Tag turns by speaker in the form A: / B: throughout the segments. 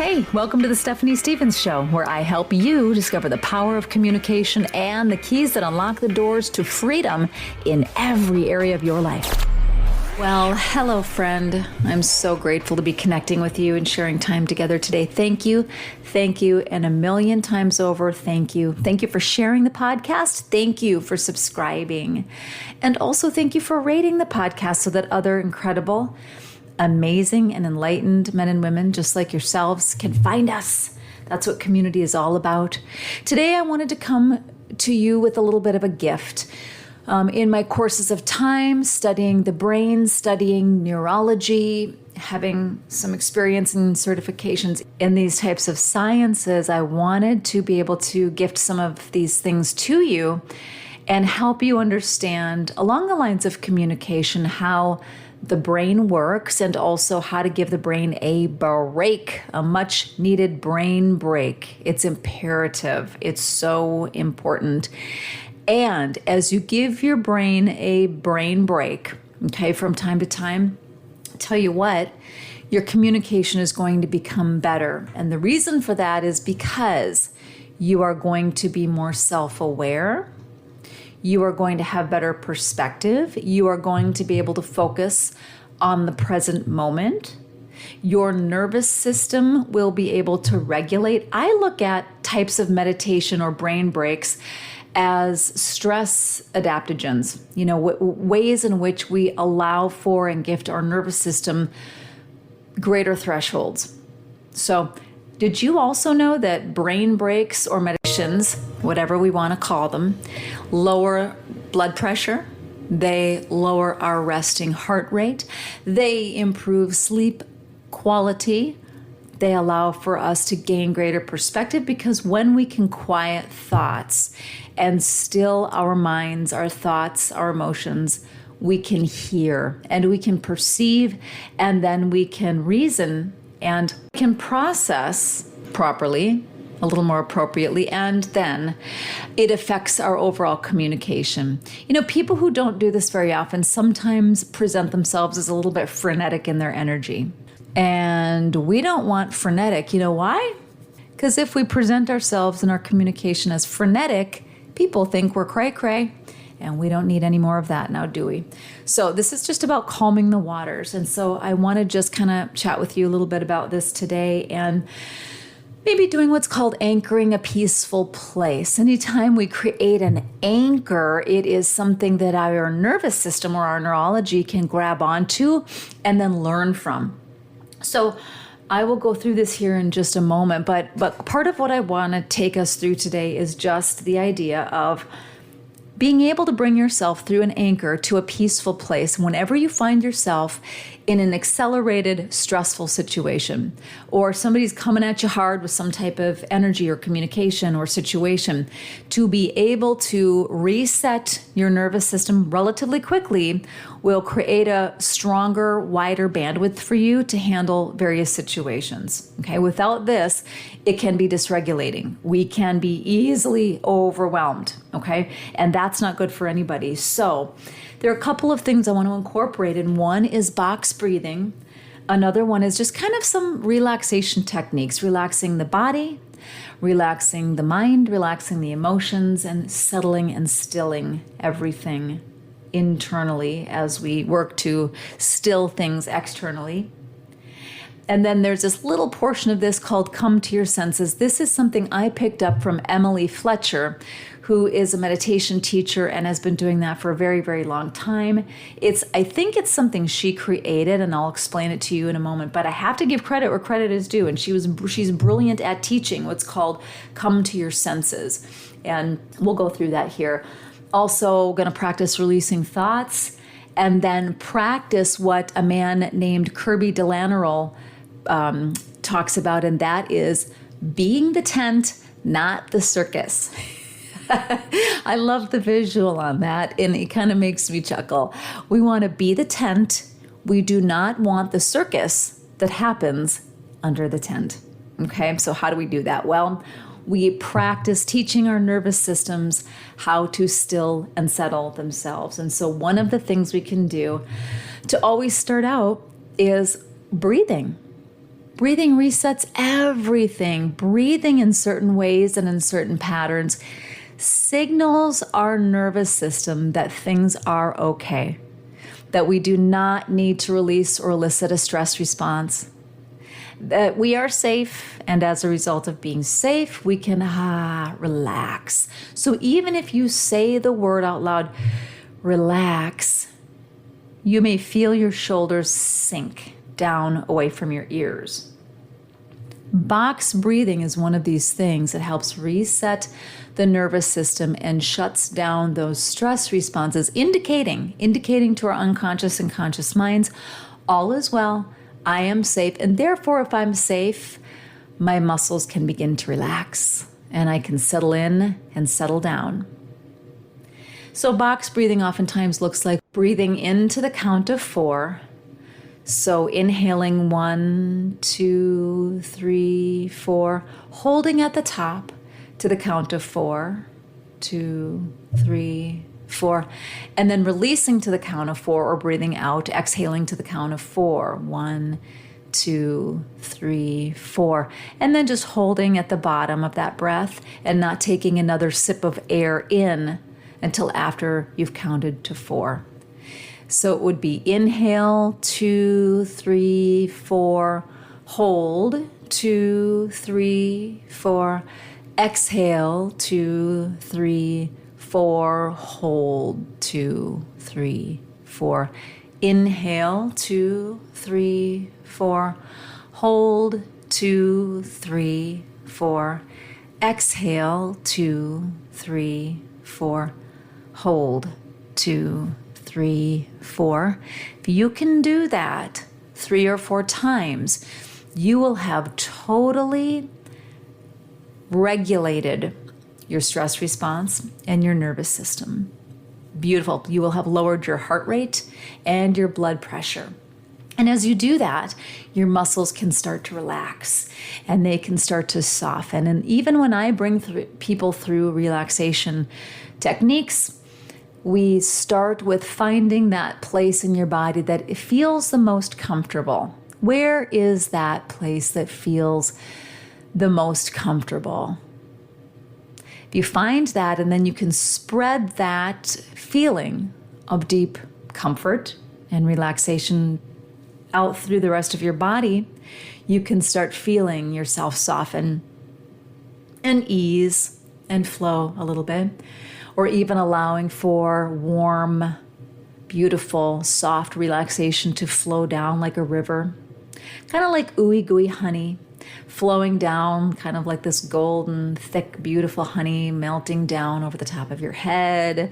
A: Hey, welcome to the Stephanie Stevens Show, where I help you discover the power of communication and the keys that unlock the doors to freedom in every area of your life. Well, hello, friend. I'm so grateful to be connecting with you and sharing time together today. Thank you, and a million times over, thank you. Thank you for sharing the podcast. Thank you for subscribing. And also thank you for rating the podcast so that other incredible, amazing and enlightened men and women just like yourselves can find us. That's what community is all about. Today, I wanted to come to you with a little bit of a gift. In my courses of time, studying the brain, studying neurology, having some experience and certifications in these types of sciences, I wanted to be able to gift some of these things to you and help you understand along the lines of communication how the brain works and also how to give the brain a break, a much needed brain break. It's imperative. It's so important. And as you give your brain a brain break, okay, from time to time, tell you what, your communication is going to become better. And the reason for that is because you are going to be more self-aware. You are going to have better perspective. You are going to be able to focus on the present moment. Your nervous system will be able to regulate. I look at types of meditation or brain breaks as stress adaptogens, ways in which we allow for and gift our nervous system greater thresholds. So, did you also know that brain breaks or meditations, whatever we want to call them, lower blood pressure? They lower our resting heart rate. They improve sleep quality. They allow for us to gain greater perspective because when we can quiet thoughts and still our minds, our thoughts, our emotions, we can hear and we can perceive, and then we can reason and can process properly, a little more appropriately, and then it affects our overall communication. People who don't do this very often sometimes present themselves as a little bit frenetic in their energy. And we don't want frenetic. You know why? Because if we present ourselves in our communication as frenetic, people think we're cray-cray, and we don't need any more of that now, do we? So this is just about calming the waters. And so I want to just kind of chat with you a little bit about this today and maybe doing what's called anchoring a peaceful place. Anytime we create an anchor, it is something that our nervous system or our neurology can grab onto and then learn from. So I will go through this here in just a moment, but part of what I want to take us through today is just the idea of being able to bring yourself through an anchor to a peaceful place whenever you find yourself in an accelerated, stressful situation, or somebody's coming at you hard with some type of energy or communication or situation, to be able to reset your nervous system relatively quickly will create a stronger, wider bandwidth for you to handle various situations. Okay, without this, it can be dysregulating. We can be easily overwhelmed, okay? And that's not good for anybody. So there are a couple of things I want to incorporate, and one is box breathing. Another one is just kind of some relaxation techniques, relaxing the body, relaxing the mind, relaxing the emotions, and settling and stilling everything internally as we work to still things externally. And then there's this little portion of this called Come to Your Senses. This is something I picked up from Emily Fletcher, who is a meditation teacher and has been doing that for a very, very long time. I think it's something she created, and I'll explain it to you in a moment, but I have to give credit where credit is due. And she's brilliant at teaching what's called Come to Your Senses. And we'll go through that here. Also going to practice releasing thoughts, and then practice what a man named Kirby Delanerol talks about, and that is being the tent, not the circus. I love the visual on that, and it kind of makes me chuckle. We want to be the tent. We do not want the circus that happens under the tent. Okay, so how do we do that? Well, we practice teaching our nervous systems how to still and settle themselves. And so one of the things we can do to always start out is breathing. Breathing resets everything. Breathing in certain ways and in certain patterns signals our nervous system that things are okay, that we do not need to release or elicit a stress response, that we are safe, and as a result of being safe, we can relax. So even if you say the word out loud, relax, you may feel your shoulders sink down away from your ears. Box breathing is one of these things that helps reset the nervous system and shuts down those stress responses, indicating to our unconscious and conscious minds, all is well, I am safe, and therefore if I'm safe, my muscles can begin to relax and I can settle in and settle down. So box breathing oftentimes looks like breathing into the count of 4. So inhaling 1, 2, 3, 4, holding at the top to the count of 4, 2, 3, 4, and then releasing to the count of 4 or breathing out, exhaling to the count of 4, 1, 2, 3, 4, and then just holding at the bottom of that breath and not taking another sip of air in until after you've counted to 4. So it would be inhale, 2, 3, 4, hold, 2, 3, 4, exhale, 2, 3, 4, hold, 2, 3, 4, inhale, 2, 3, 4, hold, 2, 3, 4, exhale, 2, 3, 4, hold, 2, 3, 4. If you can do that 3 or 4 times, you will have totally regulated your stress response and your nervous system. Beautiful. You will have lowered your heart rate and your blood pressure. And as you do that, your muscles can start to relax and they can start to soften. And even when I bring people through relaxation techniques, we start with finding that place in your body that it feels the most comfortable. Where is that place that feels the most comfortable? If you find that, and then you can spread that feeling of deep comfort and relaxation out through the rest of your body, you can start feeling yourself soften and ease and flow a little bit, or even allowing for warm, beautiful, soft relaxation to flow down like a river, kind of like ooey gooey honey, flowing down, kind of like this golden, thick, beautiful honey melting down over the top of your head.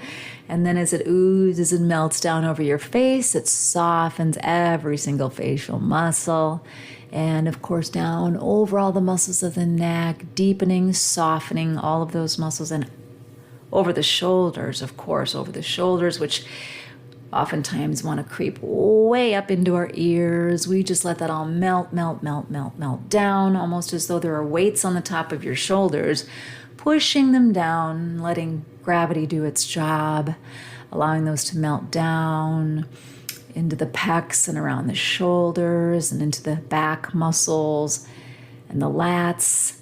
A: And then as it oozes and melts down over your face, it softens every single facial muscle. And of course, down over all the muscles of the neck, deepening, softening all of those muscles, and over the shoulders, of course, over the shoulders, which oftentimes want to creep way up into our ears. We just let that all melt down, almost as though there are weights on the top of your shoulders, pushing them down, letting gravity do its job, allowing those to melt down into the pecs and around the shoulders and into the back muscles and the lats,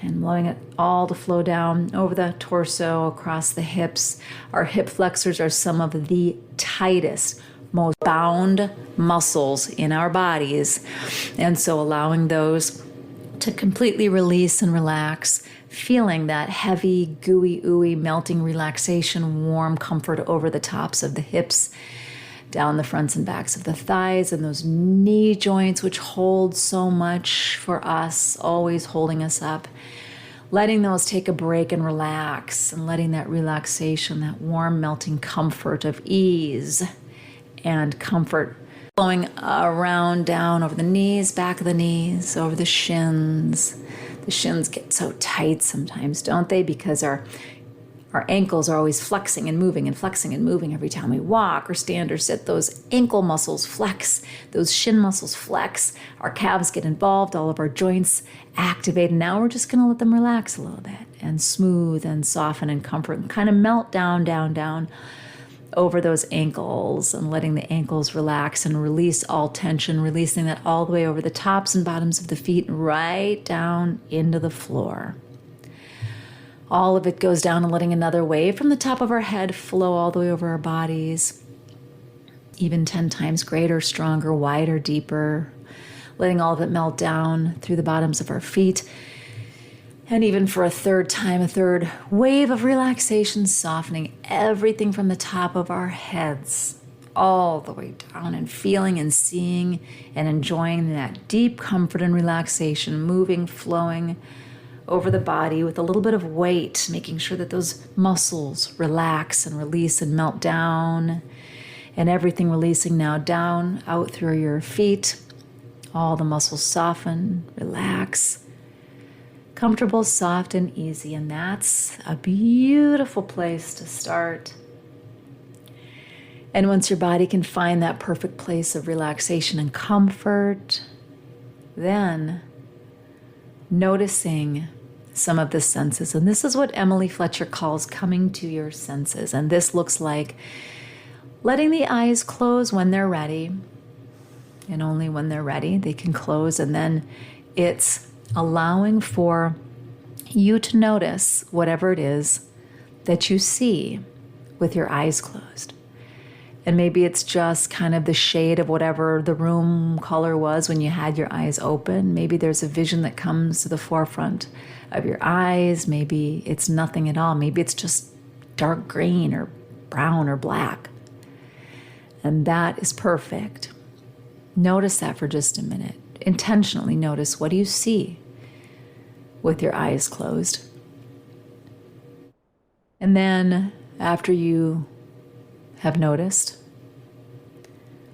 A: and allowing it all to flow down over the torso, across the hips. Our hip flexors are some of the tightest, most bound muscles in our bodies. And so allowing those to completely release and relax, feeling that heavy, gooey, ooey, melting relaxation, warm comfort over the tops of the hips, down the fronts and backs of the thighs and those knee joints, which hold so much for us, always holding us up. Letting those take a break and relax, and letting that relaxation, that warm, melting comfort of ease and comfort flowing around, down over the knees, back of the knees, over the shins. The shins get so tight sometimes, don't they? Because our ankles are always flexing and moving every time we walk or stand or sit. Those ankle muscles flex, those shin muscles flex, our calves get involved, all of our joints activate. And now we're just going to let them relax a little bit and smooth and soften and comfort and kind of melt down over those ankles and letting the ankles relax and release all tension, releasing that all the way over the tops and bottoms of the feet, right down into the floor. All of it goes down and letting another wave from the top of our head flow all the way over our bodies, even 10 times greater, stronger, wider, deeper, letting all of it melt down through the bottoms of our feet. And even for a third time, a third wave of relaxation, softening everything from the top of our heads all the way down, and feeling and seeing and enjoying that deep comfort and relaxation, moving, flowing over the body with a little bit of weight, making sure that those muscles relax and release and melt down, and everything releasing now down, out through your feet. All the muscles soften, relax. Comfortable, soft, and easy, and that's a beautiful place to start. And once your body can find that perfect place of relaxation and comfort, then noticing some of the senses. And this is what Emily Fletcher calls coming to your senses. And this looks like letting the eyes close when they're ready, and only when they're ready they can close. And then it's allowing for you to notice whatever it is that you see with your eyes closed. And maybe it's just kind of the shade of whatever the room color was when you had your eyes open. Maybe there's a vision that comes to the forefront of your eyes. Maybe it's nothing at all. Maybe it's just dark green or brown or black. And that is perfect. Notice that for just a minute. Intentionally notice, what do you see with your eyes closed? And then after you have noticed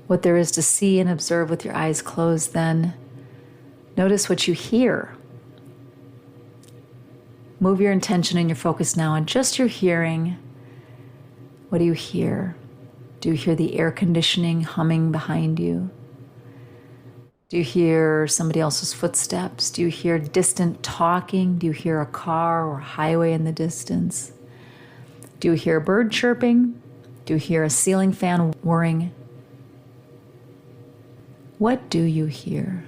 A: what there is to see and observe with your eyes closed, then notice what you hear. Move your intention and your focus now on just your hearing. What do you hear? Do you hear the air conditioning humming behind you? Do you hear somebody else's footsteps? Do you hear distant talking? Do you hear a car or a highway in the distance? Do you hear a bird chirping? Do you hear a ceiling fan whirring? What do you hear?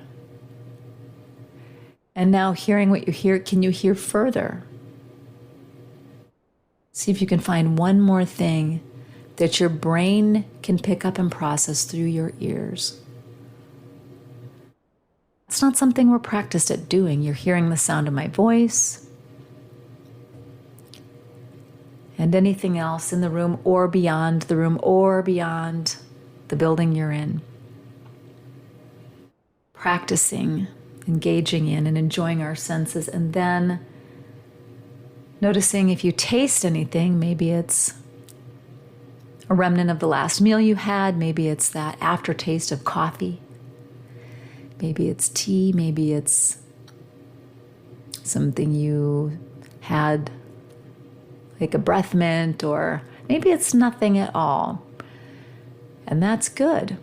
A: And now, hearing what you hear, can you hear further? See if you can find one more thing that your brain can pick up and process through your ears. It's not something we're practiced at doing. You're hearing the sound of my voice and anything else in the room or beyond the room or beyond the building you're in. Practicing, engaging in and enjoying our senses, and then noticing if you taste anything. Maybe it's a remnant of the last meal you had. Maybe it's that aftertaste of coffee. Maybe it's tea, maybe it's something you had, like a breath mint, or maybe it's nothing at all. And that's good.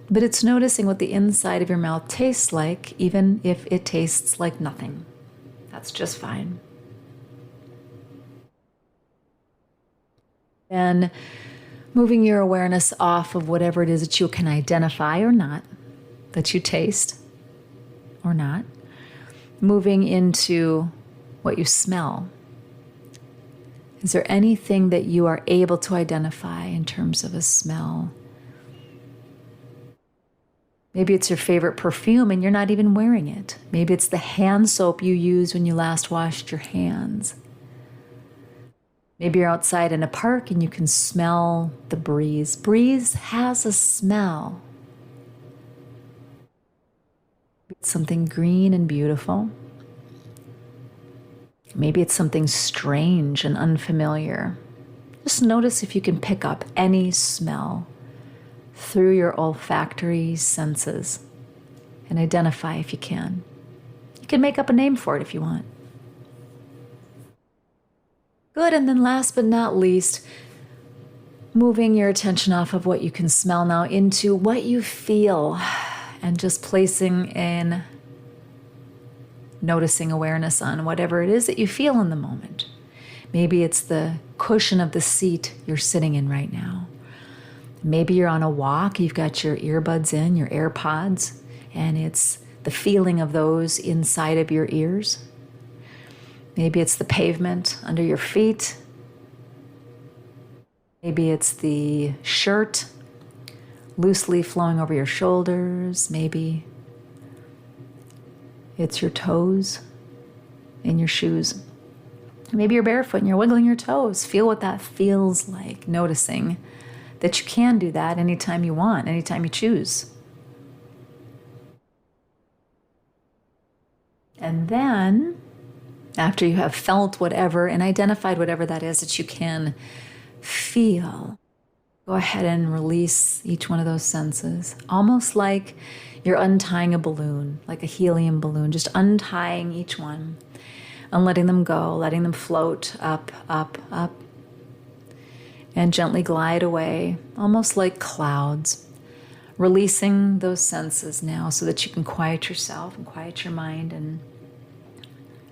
A: But it's noticing what the inside of your mouth tastes like, even if it tastes like nothing. That's just fine. Then moving your awareness off of whatever it is that you can identify or not, that you taste or not, moving into what you smell. Is there anything that you are able to identify in terms of a smell? Maybe it's your favorite perfume and you're not even wearing it. Maybe it's the hand soap you used when you last washed your hands. Maybe you're outside in a park and you can smell the breeze. Breeze has a smell. It's something green and beautiful. Maybe it's something strange and unfamiliar. Just notice if you can pick up any smell through your olfactory senses and identify if you can. You can make up a name for it if you want. Good, and then last but not least, moving your attention off of what you can smell now into what you feel, and just placing in noticing awareness on whatever it is that you feel in the moment. Maybe it's the cushion of the seat you're sitting in right now. Maybe you're on a walk, you've got your earbuds in, your AirPods, and it's the feeling of those inside of your ears. Maybe it's the pavement under your feet. Maybe it's the shirt loosely flowing over your shoulders. Maybe it's your toes in your shoes. Maybe you're barefoot and you're wiggling your toes. Feel what that feels like, noticing that you can do that anytime you want, anytime you choose. And then, after you have felt whatever and identified whatever that is that you can feel, go ahead and release each one of those senses, almost like you're untying a balloon, like a helium balloon, just untying each one and letting them go, letting them float up, up, up, and gently glide away, almost like clouds, releasing those senses now so that you can quiet yourself and quiet your mind and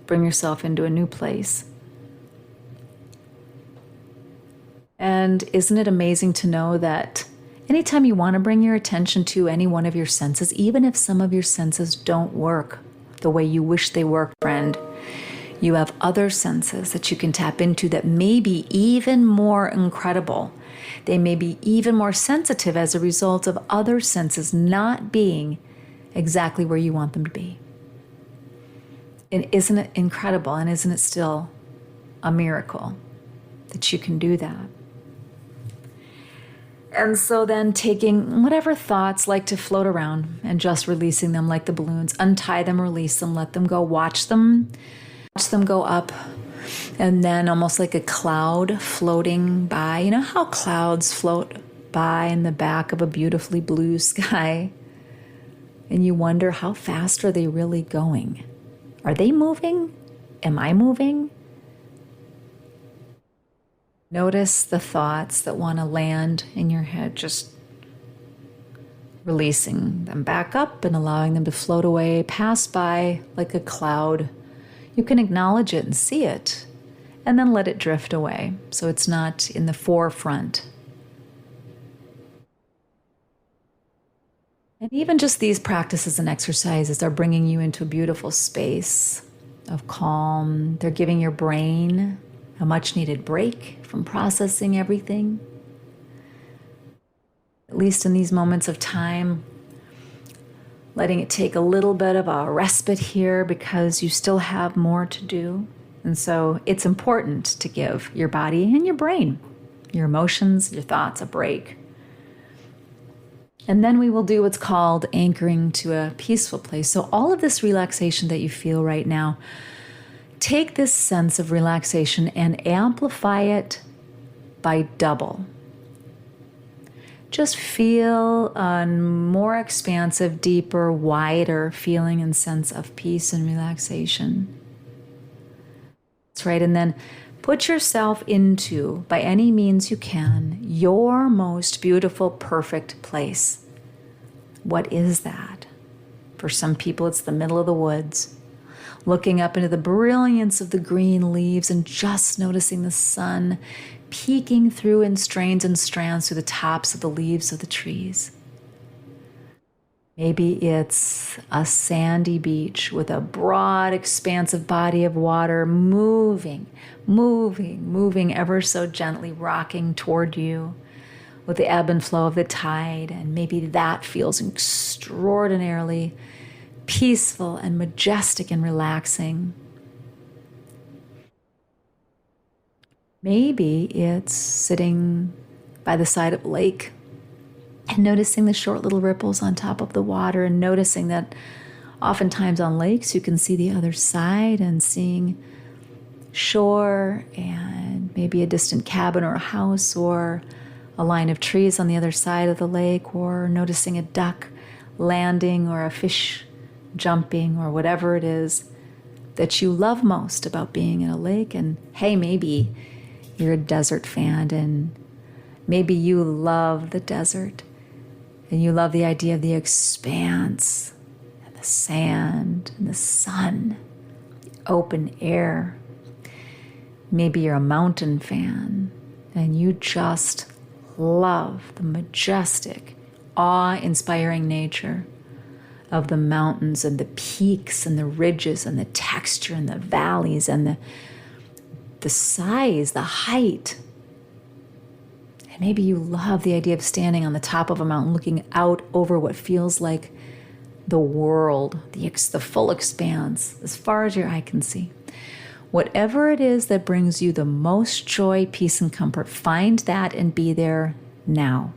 A: bring yourself into a new place. And isn't it amazing to know that anytime you want to bring your attention to any one of your senses, even if some of your senses don't work the way you wish they worked, friend, you have other senses that you can tap into that may be even more incredible. They may be even more sensitive as a result of other senses not being exactly where you want them to be. And isn't it incredible, and isn't it still a miracle that you can do that? And so then taking whatever thoughts like to float around and just releasing them like the balloons, untie them, release them, let them go, watch them go up, and then almost like a cloud floating by. You know how clouds float by in the back of a beautifully blue sky? And you wonder, how fast are they really going? Are they moving? Am I moving? Notice the thoughts that want to land in your head, just releasing them back up and allowing them to float away, pass by like a cloud. You can acknowledge it and see it, and then let it drift away so it's not in the forefront. And even just these practices and exercises are bringing you into a beautiful space of calm. They're giving your brain a much-needed break from processing everything. At least in these moments of time, letting it take a little bit of a respite here because you still have more to do. And so it's important to give your body and your brain, your emotions, your thoughts a break. And then we will do what's called anchoring to a peaceful place. So all of this relaxation that you feel right now, take this sense of relaxation and amplify it by double. Just feel a more expansive, deeper, wider feeling and sense of peace and relaxation. That's right. And then put yourself into, by any means you can, your most beautiful, perfect place. What is that? For some people, it's the middle of the woods, looking up into the brilliance of the green leaves and just noticing the sun peeking through in strains and strands through the tops of the leaves of the trees. Maybe it's a sandy beach with a broad, expansive body of water moving ever so gently, rocking toward you with the ebb and flow of the tide. And maybe that feels extraordinarily peaceful and majestic and relaxing. Maybe it's sitting by the side of a lake and noticing the short little ripples on top of the water, and noticing that oftentimes on lakes you can see the other side, and seeing shore and maybe a distant cabin or a house or a line of trees on the other side of the lake, or noticing a duck landing or a fish jumping or whatever it is that you love most about being in a lake. And hey, maybe you're a desert fan, and maybe you love the desert, and you love the idea of the expanse and the sand and the sun, the open air. Maybe you're a mountain fan and you just love the majestic, awe-inspiring nature of the mountains and the peaks and the ridges and the texture and the valleys and the size, the height. And maybe you love the idea of standing on the top of a mountain looking out over what feels like the world, the full expanse, as far as your eye can see. Whatever it is that brings you the most joy, peace, and comfort, find that and be there now.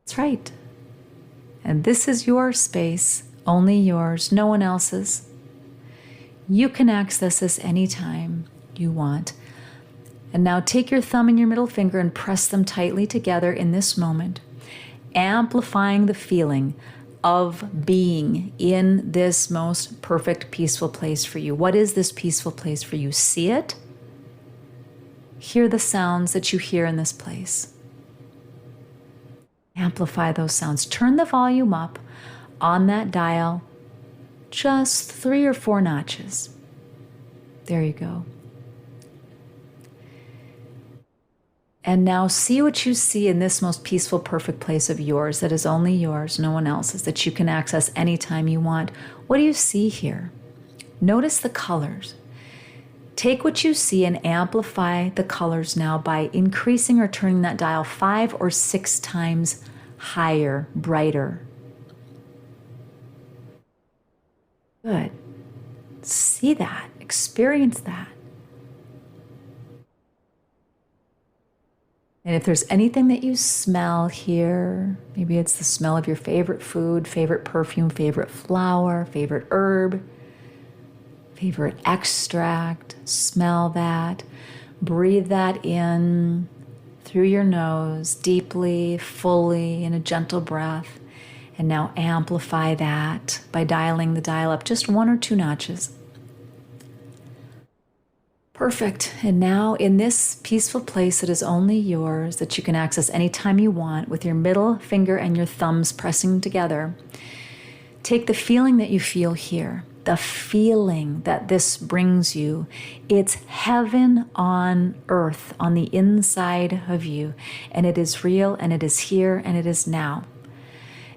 A: That's right. And this is your space, only yours, no one else's. You can access this anytime you want. And now take your thumb and your middle finger and press them tightly together in this moment, amplifying the feeling of being in this most perfect, peaceful place for you. What is this peaceful place for you? See it. Hear the sounds that you hear in this place. Amplify those sounds. Turn the volume up on that dial just 3 or 4 notches. There you go. And now see what you see in this most peaceful, perfect place of yours that is only yours, no one else's, that you can access anytime you want. What do you see here? Notice the colors. Take what you see and amplify the colors now by increasing or turning that dial 5 or 6 times higher, brighter. Good. See that. Experience that. And if there's anything that you smell here, maybe it's the smell of your favorite food, favorite perfume, favorite flower, favorite herb, favorite extract, smell that. Breathe that in through your nose, deeply, fully, in a gentle breath. And now amplify that by dialing the dial up just 1 or 2 notches. Perfect. And now in this peaceful place that is only yours, that you can access anytime you want, with your middle finger and your thumbs pressing together, take the feeling that you feel here, the feeling that this brings you. It's heaven on earth, on the inside of you. And it is real, and it is here, and it is now.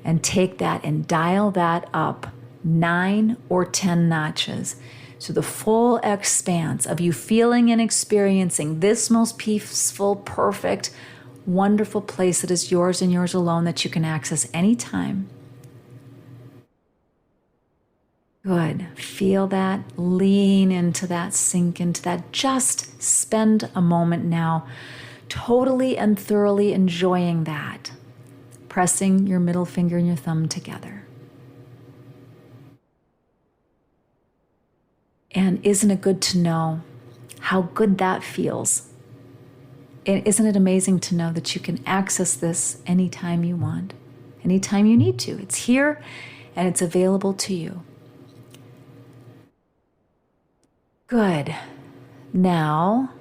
A: And take that and dial that up 9 or 10 notches. So the full expanse of you feeling and experiencing this most peaceful, perfect, wonderful place that is yours and yours alone, that you can access anytime. Good. Feel that. Lean into that. Sink into that. Just spend a moment now totally and thoroughly enjoying that. Pressing your middle finger and your thumb together. And isn't it good to know how good that feels? And isn't it amazing to know that you can access this anytime you want, anytime you need to? It's here and it's available to you. Good. Now,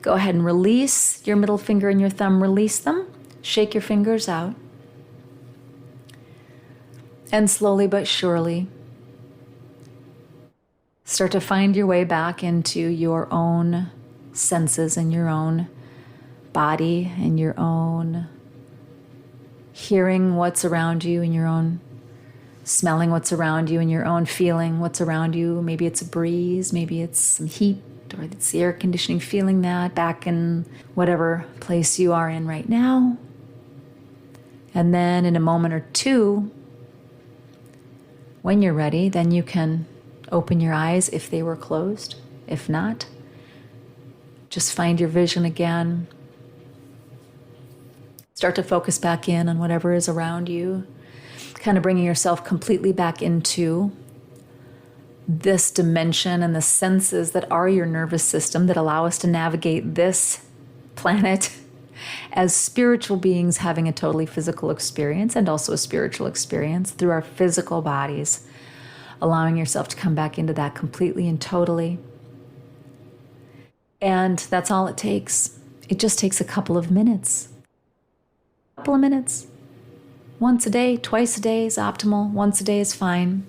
A: go ahead and release your middle finger and your thumb. Release them. Shake your fingers out. And slowly but surely, start to find your way back into your own senses and your own body and your own hearing what's around you and your own smelling what's around you and your own feeling what's around you. Maybe it's a breeze, maybe it's some heat, or it's the air conditioning, feeling that back in whatever place you are in right now. And then in a moment or two, when you're ready, then you can open your eyes if they were closed. If not, just find your vision again. Start to focus back in on whatever is around you, kind of bringing yourself completely back into this dimension and the senses that are your nervous system that allow us to navigate this planet as spiritual beings having a totally physical experience and also a spiritual experience through our physical bodies. Allowing yourself to come back into that completely and totally. And that's all it takes. It just takes a couple of minutes. A couple of minutes. Once a day, twice a day is optimal. Once a day is fine.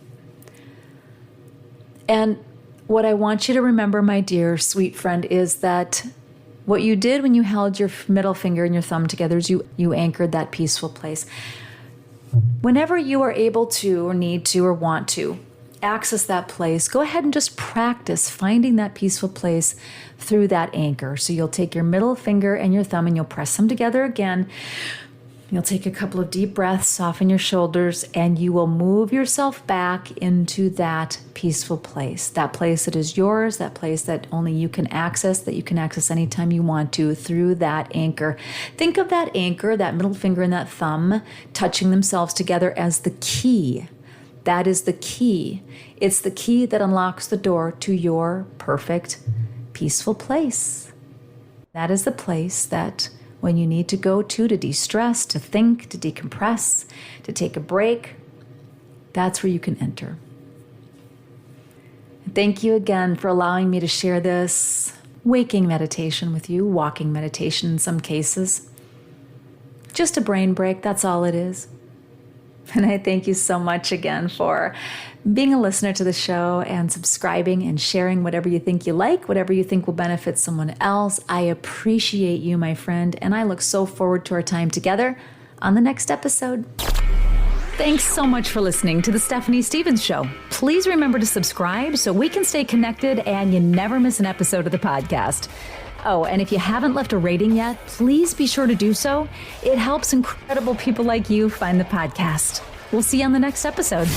A: And what I want you to remember, my dear sweet friend, is that what you did when you held your middle finger and your thumb together is you anchored that peaceful place. Whenever you are able to or need to or want to access that place, go ahead and just practice finding that peaceful place through that anchor. So you'll take your middle finger and your thumb and you'll press them together again. You'll take a couple of deep breaths, soften your shoulders, and you will move yourself back into that peaceful place that is yours, that place that only you can access, that you can access anytime you want to through that anchor. Think of that anchor, that middle finger and that thumb touching themselves together as the key. That is the key. It's the key that unlocks the door to your perfect, peaceful place. That is the place that when you need to go to de-stress, to think, to decompress, to take a break, that's where you can enter. Thank you again for allowing me to share this waking meditation with you, walking meditation in some cases. Just a brain break, that's all it is. And I thank you so much again for being a listener to the show and subscribing and sharing whatever you think you like, whatever you think will benefit someone else. I appreciate you, my friend, and I look so forward to our time together on the next episode. Thanks so much for listening to The Stephanie Stevens Show. Please remember to subscribe so we can stay connected and you never miss an episode of the podcast. Oh, and if you haven't left a rating yet, please be sure to do so. It helps incredible people like you find the podcast. We'll see you on the next episode.